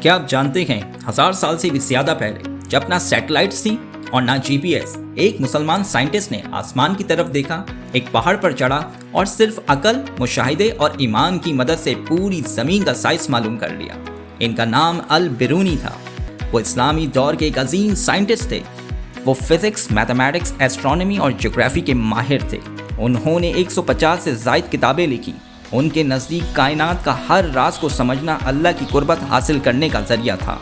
کیا آپ جانتے ہیں 1000 سال سے بھی زیادہ پہلے جب نہ سیٹلائٹس تھیں اور نہ جی پی ایس، ایک مسلمان سائنٹسٹ نے آسمان کی طرف دیکھا، ایک پہاڑ پر چڑھا اور صرف عقل، مشاہدے اور ایمان کی مدد سے پوری زمین کا سائز معلوم کر لیا۔ ان کا نام البرونی تھا۔ وہ اسلامی دور کے ایک عظیم سائنٹسٹ تھے۔ وہ فزکس، میتھمیٹکس، ایسٹرونومی اور جغرافی کے ماہر تھے۔ انہوں نے 150 سے زائد کتابیں لکھی۔ ان کے نزدیک کائنات کا ہر راز کو سمجھنا اللہ کی قربت حاصل کرنے کا ذریعہ تھا۔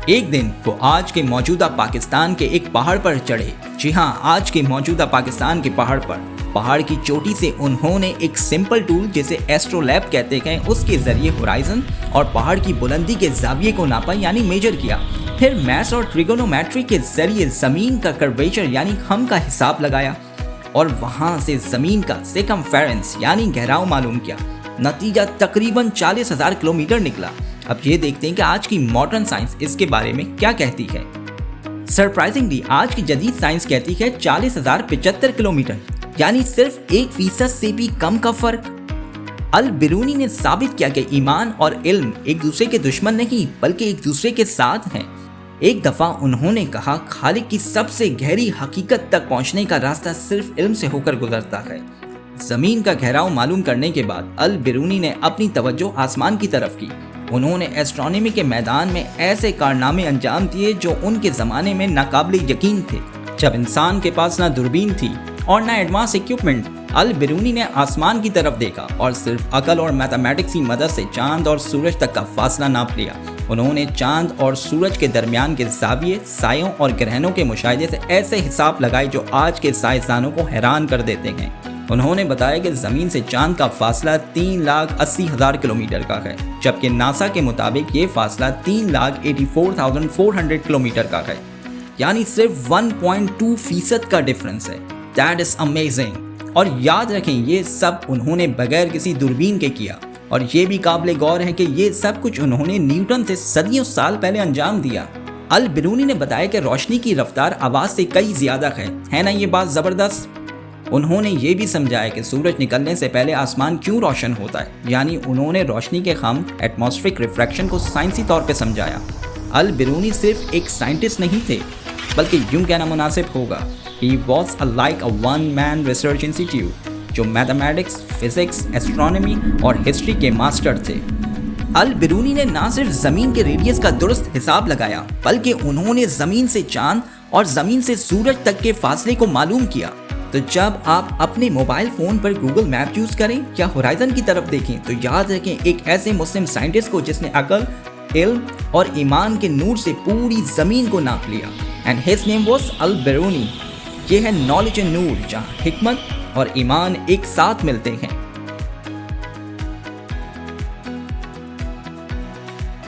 ایک دن وہ آج کے موجودہ پاکستان کے ایک پہاڑ پر چڑھے۔ جی ہاں، آج کے موجودہ پاکستان کے پہاڑ پر۔ پہاڑ کی چوٹی سے انہوں نے ایک سمپل ٹول جسے ایسٹرو لیب کہتے ہیں، اس کے ذریعے ہورائزن اور پہاڑ کی بلندی کے زاویے کو ناپا یعنی میجر کیا۔ پھر میتھس اور ٹریگونومیٹری کے ذریعے زمین کا کرویچر یعنی خم کا حساب لگایا اور وہاں سے زمین کا سرکمفیرنس یعنی گہراؤ معلوم کیا۔ نتیجہ تقریباً 40,000 کلومیٹر نکلا۔ اب یہ دیکھتے ہیں کہ آج کی ماڈرن سائنس اس کے بارے میں کیا کہتی ہے۔ سرپرائزنگلی آج کی جدید سائنس کہتی ہے 40,075 کلومیٹر، یعنی صرف 1% سے بھی کم کا فرق۔ البرونی نے ثابت کیا کہ ایمان اور علم ایک دوسرے کے دشمن نہیں بلکہ ایک دوسرے کے ساتھ ہیں۔ ایک دفعہ انہوں نے کہا، خالق کی سب سے گہری حقیقت تک پہنچنے کا راستہ صرف علم سے ہو کر گزرتا ہے۔ زمین کا گہراؤ معلوم کرنے کے بعد البرونی نے اپنی توجہ آسمان کی طرف کی۔ انہوں نے ایسٹرونومی کے میدان میں ایسے کارنامے انجام دیے جو ان کے زمانے میں ناقابل یقین تھے۔ جب انسان کے پاس نہ دوربین تھی اور نہ ایڈوانس اکوپمنٹ، البرونی نے آسمان کی طرف دیکھا اور صرف عقل اور میتھمیٹکس کی مدد سے چاند اور سورج تک کا فاصلہ ناپ لیا۔ انہوں نے چاند اور سورج کے درمیان کے زاویے، سایوں اور گرہنوں کے مشاہدے سے ایسے حساب لگائے جو آج کے سائنسدانوں کو حیران کر دیتے ہیں۔ انہوں نے بتایا کہ زمین سے چاند کا فاصلہ 3,80,000 کلومیٹر کا ہے، جبکہ ناسا کے مطابق یہ فاصلہ 3,84,400 کلومیٹر کا ہے، یعنی صرف 1.2% کا ڈفرنس ہے۔ That is amazing! اور یاد رکھیں یہ سب انہوں نے بغیر کسی دوربین کے کیا، اور یہ بھی قابل غور ہے کہ یہ سب کچھ انہوں نے نیوٹن سے صدیوں سال پہلے انجام دیا۔ البرونی نے بتایا کہ روشنی کی رفتار آواز سے کئی زیادہ ہے نا یہ بات زبردست؟ انہوں نے یہ بھی سمجھایا کہ سورج نکلنے سے پہلے آسمان کیوں روشن ہوتا ہے، یعنی انہوں نے روشنی کے خم ایٹماسفیرک ریفریکشن کو سائنسی طور پہ سمجھایا۔ البرونی صرف ایک سائنٹسٹ نہیں تھے بلکہ یوں کہنا مناسب ہوگا He was like a one-man research institute جو میتھمیٹکس، فزکس، ایسٹرونومی اور ہسٹری کے ماسٹر تھے۔ البرونی نے نہ صرف زمین کے ریڈیس کا درست حساب لگایا بلکہ انہوں نے زمین سے چاند اور زمین سے سورج تک کے فاصلے کو معلوم کیا۔ تو جب آپ اپنے موبائل فون پر گوگل میپ یوز کریں یا ہورائزن کی طرف دیکھیں تو یاد رکھیں ایک ایسے مسلم سائنٹسٹ کو جس نے عقل، علم اور ایمان کے نور سے پوری زمین کو ناپ لیا۔ And his name was البرونی۔ یہ ہے نالج اینڈ نور، جہاں حکمت اور ایمان ایک ساتھ ملتے ہیں۔